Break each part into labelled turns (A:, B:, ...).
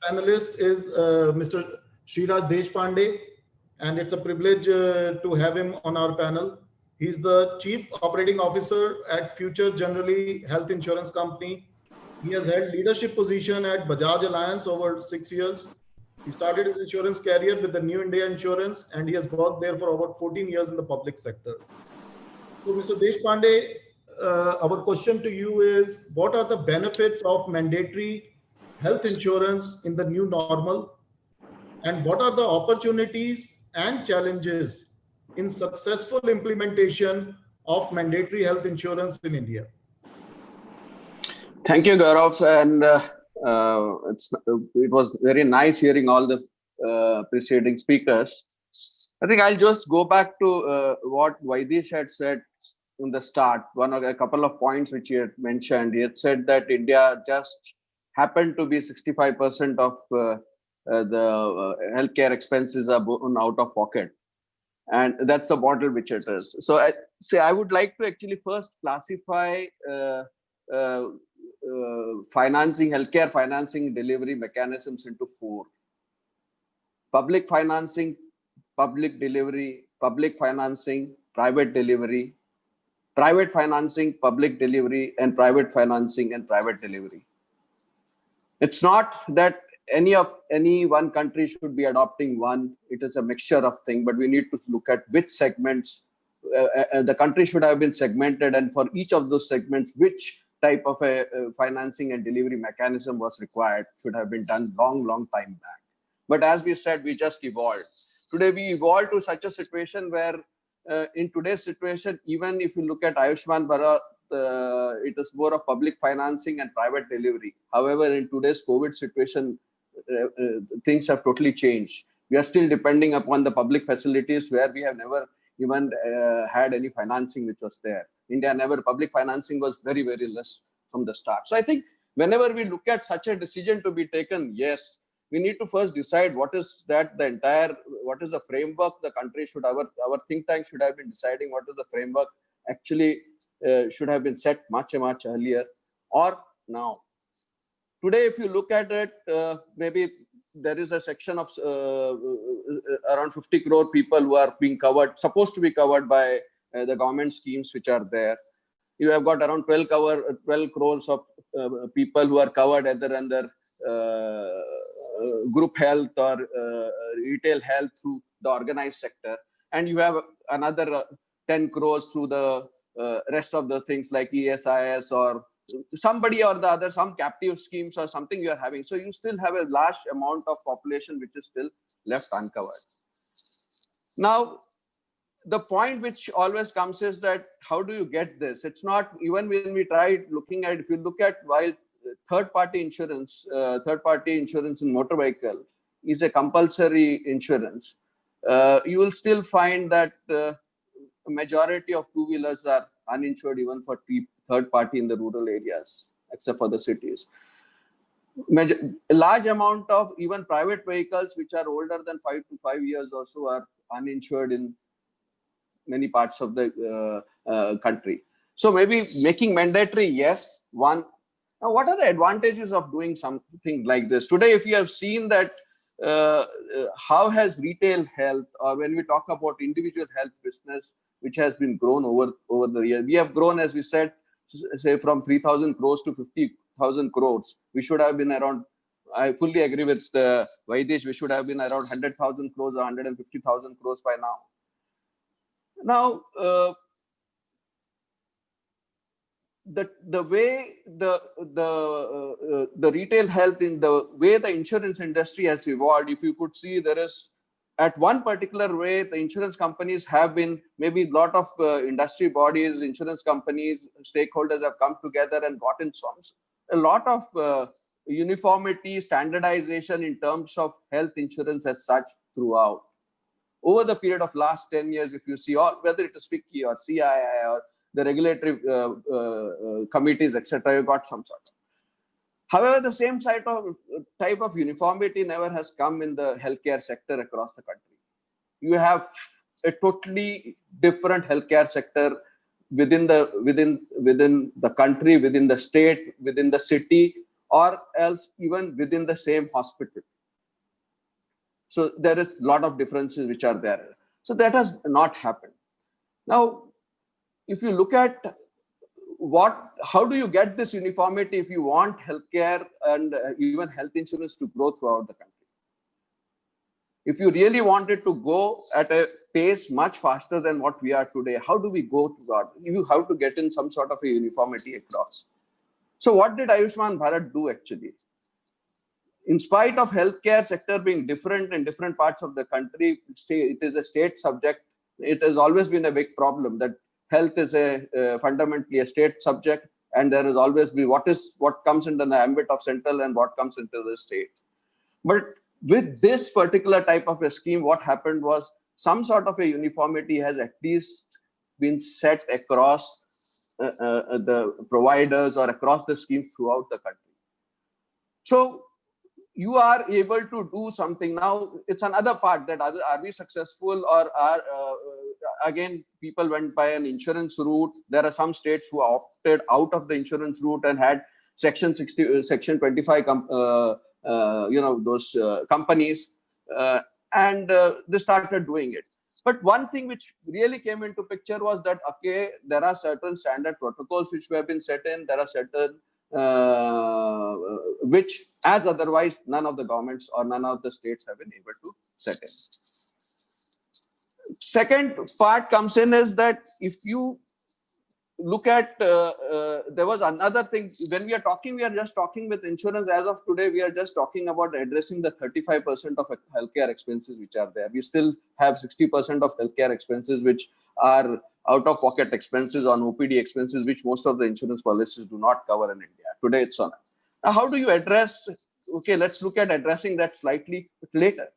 A: panelist is Mr. Sriraj Deshpande, and it's a privilege to have him on our panel. He's the Chief Operating Officer at Future Generali Health Insurance Company. He has held leadership position at Bajaj Alliance over 6 years. He started his insurance career with the New India Insurance, and he has worked there for over 14 years in the public sector. So, Mr. Deshpande, our question to you is, what are the benefits of mandatory health insurance in the new normal? And what are the opportunities and challenges in successful implementation of mandatory health insurance in India?
B: Thank you, Gaurav. And it was very nice hearing all the preceding speakers. I think I'll just go back to what Vaidesh had said in the start. A couple of points which he had mentioned. He had said that India just happened to be 65% of the healthcare expenses are out of pocket, and that's the model which it is. So I would like to actually first classify healthcare financing delivery mechanisms into four: public financing, public delivery, public financing, private delivery, private financing, public delivery, and private financing and private delivery. It's not that any one country should be adopting one. It is a mixture of things, but we need to look at which segments the country should have been segmented, and for each of those segments, which type of a financing and delivery mechanism was required should have been done long time back. But as we said, we just evolved. Today, we evolved to such a situation where in today's situation, even if you look at Ayushman Bharat, it is more of public financing and private delivery. However, in today's COVID situation, things have totally changed. We are still depending upon the public facilities where we have never even had any financing which was there. Public financing was very less from the start. So I think whenever we look at such a decision to be taken, yes, we need to first decide what is the framework the country should have. Our think tank should have been deciding what is the framework actually should have been set much earlier or now. Today, if you look at it, maybe there is a section of around 50 crore people who are being covered, supposed to be covered by the government schemes which are there. You have got around 12 crores of people who are covered either under group health or retail health through the organized sector. And you have another 10 crores through the rest of the things like ESIS or somebody or the other, some captive schemes or something you are having. So you still have a large amount of population which is still left uncovered. Now, the point which always comes is that how do you get this? It's not, even when we try looking at, if you look at while third-party insurance in motor vehicle is a compulsory insurance, you will still find that a majority of two-wheelers are uninsured even for third party in the rural areas, except for the cities. A large amount of even private vehicles which are older than 5 years or so are uninsured in many parts of the country. So maybe making mandatory, yes, one. Now, what are the advantages of doing something like this? Today, if you have seen that how has retail health, or when we talk about individual health business, which has been grown over the years, we have grown, as we said, say from 3,000 crores to 50,000 crores. We should have been around, I fully agree with Vaidesh, we should have been around 100,000 crores or 150,000 crores by now. Now, the way the retail health, in the way the insurance industry has evolved, if you could see, there is at one particular way, the insurance companies have been, maybe a lot of industry bodies, insurance companies, stakeholders have come together and gotten a lot of uniformity, standardization in terms of health insurance as such throughout. Over the period of last 10 years, if you see, whether it is FICCI or CII or the regulatory committees, etc., you got some sort of. However, the same type of uniformity never has come in the healthcare sector across the country. You have a totally different healthcare sector within the country, within the state, within the city, or else even within the same hospital. So there is a lot of differences which are there. So that has not happened. Now, if you look at how do you get this uniformity if you want healthcare and even health insurance to grow throughout the country? If you really wanted to go at a pace much faster than what we are today, how do we go to that? You have to get in some sort of a uniformity across. So what did Ayushman Bharat do actually? In spite of healthcare sector being different in different parts of the country, it is a state subject. It has always been a big problem that health is fundamentally a state subject, and there has always been what comes into the ambit of central and what comes into the state. But with this particular type of a scheme, what happened was some sort of a uniformity has at least been set across the providers or across the scheme throughout the country. So you are able to do something. Now it's another part that are we successful, or are again people went by an insurance route. There are some states who opted out of the insurance route and had section 60, section 25 those companies, and they started doing it. But one thing which really came into picture was that, okay, there are certain standard protocols which have been set in. There are certain which as otherwise none of the governments or none of the states have been able to set in. Second part comes in is that if you look at, there was another thing. When we are just talking with insurance as of today, we are just talking about addressing the 35% of healthcare expenses which are there. We still have 60% of healthcare expenses which are out-of-pocket expenses on OPD expenses, which most of the insurance policies do not cover in India. Today it's on. Now, how do you address? Okay, let's look at addressing that slightly later.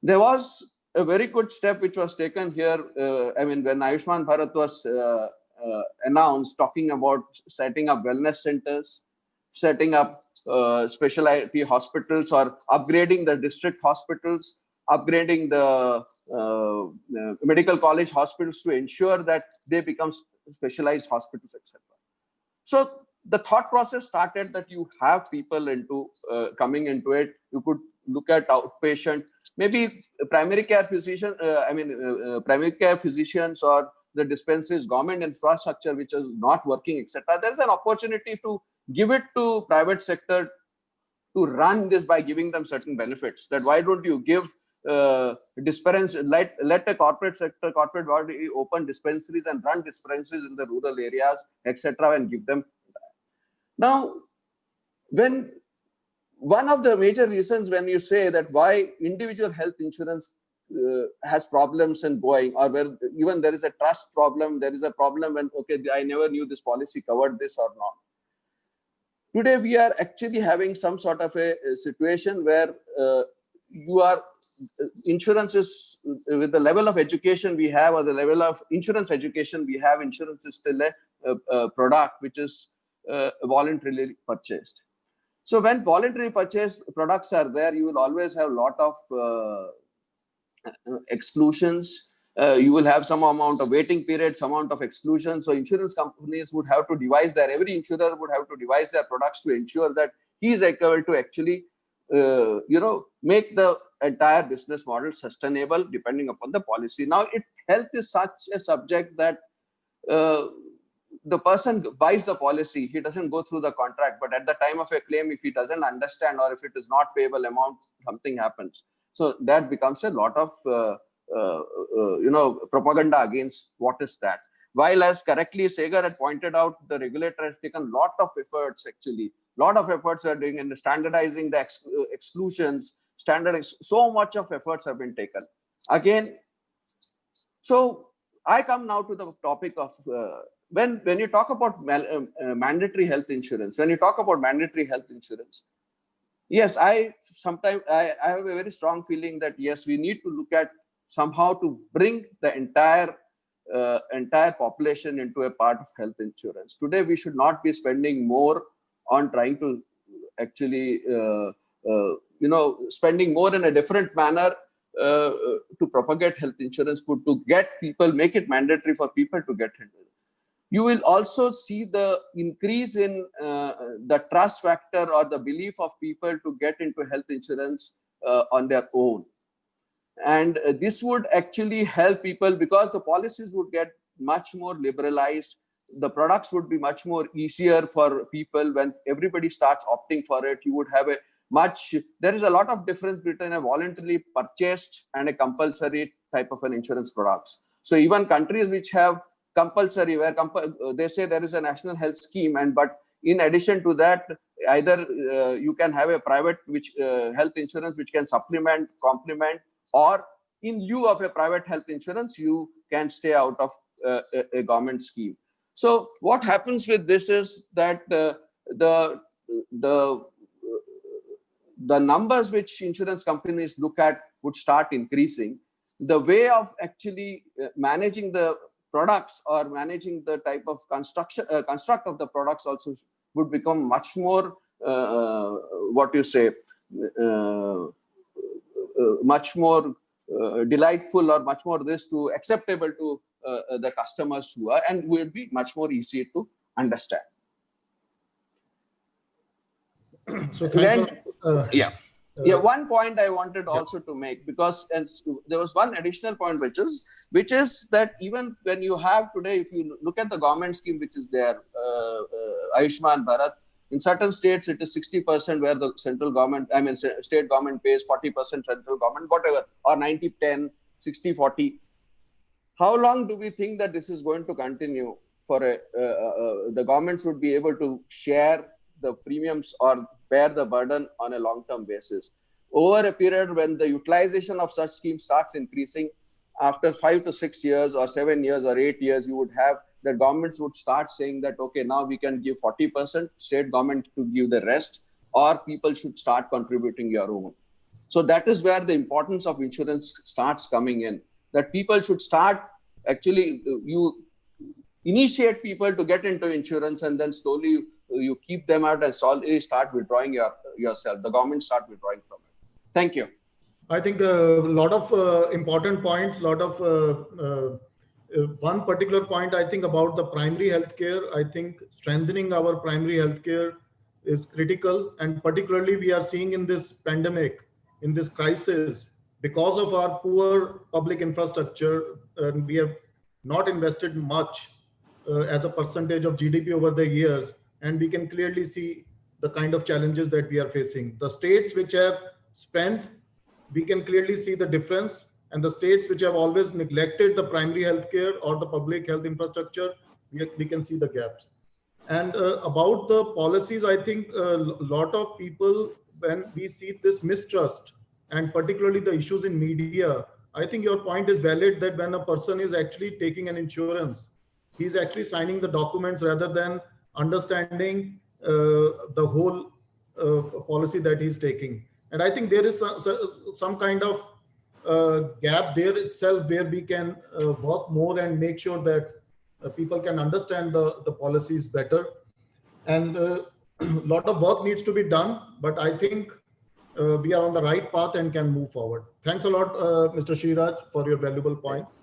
B: There was a very good step which was taken here. When Ayushman Bharat was announced, talking about setting up wellness centers, setting up specialty hospitals, or upgrading the district hospitals, upgrading the medical college hospitals to ensure that they become specialized hospitals, etc. So the thought process started that you have people coming into it. You could look at outpatient, maybe primary care physician. Primary care physicians or the dispensaries, government infrastructure which is not working, etc. There's an opportunity to give it to private sector to run this by giving them certain benefits. That why don't you give dispensaries, let a corporate body open dispensaries and run dispensaries in the rural areas, etc., and give them. Now, when one of the major reasons when you say that why individual health insurance has problems in going, or where even there is a trust problem, there is a problem when, okay, I never knew this policy covered this or not. Today, we are actually having some sort of a situation where insurance is, with the level of education we have, or the level of insurance education we have, insurance is still a product which is voluntarily purchased. So when voluntary purchased products are there, you will always have a lot of exclusions. You will have some amount of waiting period, some amount of exclusion. So insurance companies would have to devise every insurer would have to devise their products to ensure that he is able to actually, make the entire business model sustainable depending upon the policy. Now, health is such a subject that the person buys the policy, he doesn't go through the contract, but at the time of a claim, if he doesn't understand or if it is not payable amount, something happens. So that becomes a lot of propaganda against what is that. While, as correctly Segar had pointed out, the regulator has taken a lot of efforts, actually. Lot of efforts are doing in standardizing the exclusions, so much of efforts have been taken. Again, so I come now to the topic of when you talk about mandatory health insurance, yes, I have a very strong feeling that yes, we need to look at somehow to bring the entire population into a part of health insurance. Today, we should not be spending more on trying to actually, spending more in a different manner to propagate health insurance, to get people, make it mandatory for people to get it. you will also see the increase in the trust factor or the belief of people to get into health insurance on their own. And this would actually help people because the policies would get much more liberalized. The products would be much more easier for people. When everybody starts opting for it, you would have a there is a lot of difference between a voluntarily purchased and a compulsory type of an insurance products. So even countries which have compulsory, where they say there is a national health scheme, but in addition to that, either you can have a private health insurance which can supplement, complement, or in lieu of a private health insurance, you can stay out of a government scheme. So what happens with this is that the numbers which insurance companies look at would start increasing. The way of actually managing the products or managing the type of construct of the products also would become much more much more delightful or much more acceptable to the customers who are, and will be much more easy to understand.
A: So thanks.
B: One point I wanted also to make, because there was one additional point, which is that even when you have today, if you look at the government scheme which is there, Ayushman Bharat, in certain states it is 60% where the central government, state government pays 40%, central government, whatever, or 90-10, 60-40. How long do we think that this is going to continue for the governments would be able to share the premiums or bear the burden on a long-term basis? Over a period when the utilization of such schemes starts increasing, after 5 to 6 years or 7 years or 8 years, you would have the governments would start saying that, okay, now we can give 40%, state government to give the rest, or people should start contributing your own. So that is where the importance of insurance starts coming in, that people should start, actually, you initiate people to get into insurance, and then slowly you keep them out and slowly start withdrawing yourself. The government start withdrawing from it. Thank you.
A: I think a lot of important points, one particular point I think about the primary healthcare. I think strengthening our primary healthcare is critical, and particularly we are seeing in this pandemic, in this crisis, because of our poor public infrastructure, and we have not invested much as a percentage of GDP over the years, and we can clearly see the kind of challenges that we are facing. The states which have spent, we can clearly see the difference, and the states which have always neglected the primary healthcare or the public health infrastructure, we can see the gaps. And about the policies, I think a lot of people, when we see this mistrust, and particularly the issues in media, I think your point is valid, that when a person is actually taking an insurance, he's actually signing the documents rather than understanding the whole policy that he's taking. And I think there is some kind of gap there itself where we can work more and make sure that people can understand the policies better. And a lot of work needs to be done, but I think we are on the right path and can move forward. Thanks a lot, Mr. Sriraj, for your valuable points.